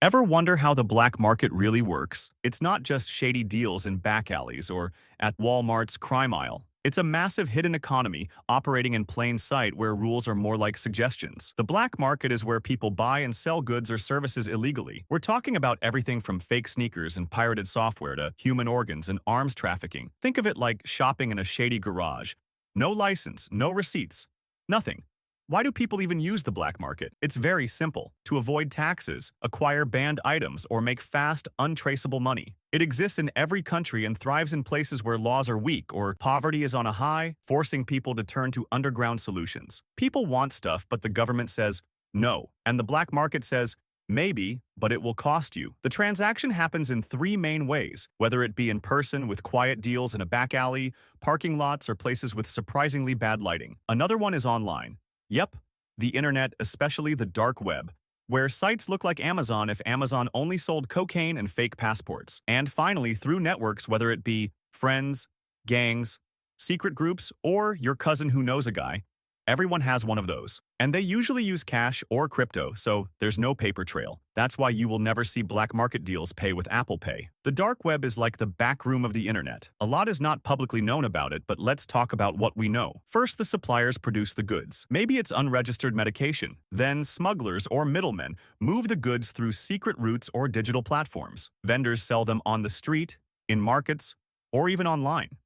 Ever wonder how the black market really works? It's not just shady deals in back alleys or at Walmart's crime aisle. It's a massive hidden economy operating in plain sight where rules are more like suggestions. The black market is where people buy and sell goods or services illegally. We're talking about everything from fake sneakers and pirated software to human organs and arms trafficking. Think of it like shopping in a shady garage. No license, no receipts, nothing. Why do people even use the black market? It's very simple. To avoid taxes, acquire banned items, or make fast, untraceable money. It exists in every country and thrives in places where laws are weak or poverty is on a high, forcing people to turn to underground solutions. People want stuff, but the government says no, and the black market says maybe, but it will cost you. The transaction happens in three main ways, whether it be in person with quiet deals in a back alley, parking lots, or places with surprisingly bad lighting. Another one is online. Yep, the internet, especially the dark web, where sites look like Amazon if Amazon only sold cocaine and fake passports. And finally, through networks, whether it be friends, gangs, secret groups, or your cousin who knows a guy, everyone has one of those. And they usually use cash or crypto, so there's no paper trail. That's why you will never see black market deals pay with Apple Pay. The dark web is like the back room of the internet. A lot is not publicly known about it, but let's talk about what we know. First, the suppliers produce the goods. Maybe it's unregistered medication. Then smugglers or middlemen move the goods through secret routes or digital platforms. Vendors sell them on the street, in markets, or even online.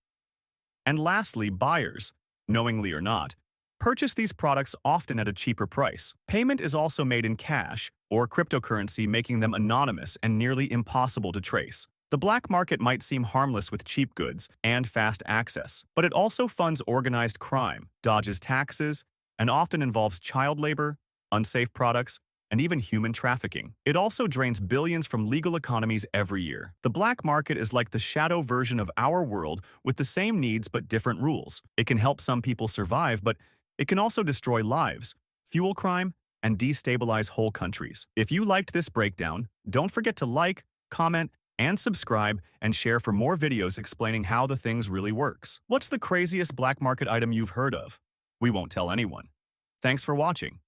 And lastly, buyers, knowingly or not, purchase these products often at a cheaper price. Payment is also made in cash or cryptocurrency, making them anonymous and nearly impossible to trace. The black market might seem harmless with cheap goods and fast access, but it also funds organized crime, dodges taxes, and often involves child labor, unsafe products, and even human trafficking. It also drains billions from legal economies every year. The black market is like the shadow version of our world with the same needs but different rules. It can help some people survive, but it can also destroy lives, fuel crime, and destabilize whole countries. If you liked this breakdown, don't forget to like, comment, and subscribe and share for more videos explaining how the things really works. What's the craziest black market item you've heard of? We won't tell anyone. Thanks for watching.